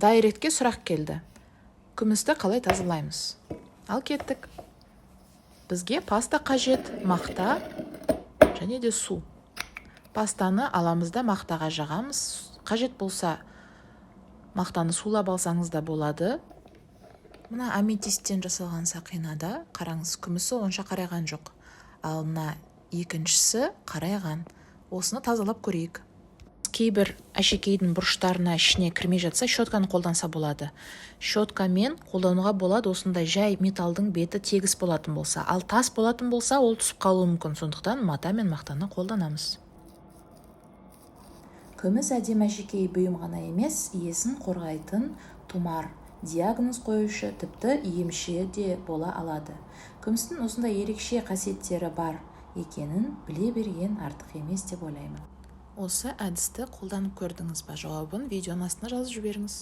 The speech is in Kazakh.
дайректке сұрақ келді. Күмісті қалай тазалаймыз? Ал кеттік. Бізге паста қажет, мақта және де су. Пастаны аламыз да мақтаға жағамыз. Қажет болса, мақтаны сулап алсаңыз да болады. Мына аметисттен жасалған сақинада қараңыз, күмісі онша қарайған жоқ. Ал мына екіншісі қарайған. Осыны тазалап көрейік. Кейбір әшекейдің бұрыштарына ішіне кірмей жатса, щетканы қолданса болады. Щеткамен қолдануға болады, осындай жай металдың беті тегіс болатын болса. Ал тас болатын болса, ол түсіп қалуы мүмкін. Сондықтан мата мен мақтаны қолданамыз. Күміс әдемі әшекей бұйым ғана емес, иесін қорғайтын тұмар, диагноз қоюшы, тіпті емші де бола алады. Күмістің осындай ерекше қасиеттері бар екенін біле берген артық емес деп ойлаймын. Осы әдісті қолданып көрдіңіз ба? Жауабын видеоның астына жазып жіберіңіз.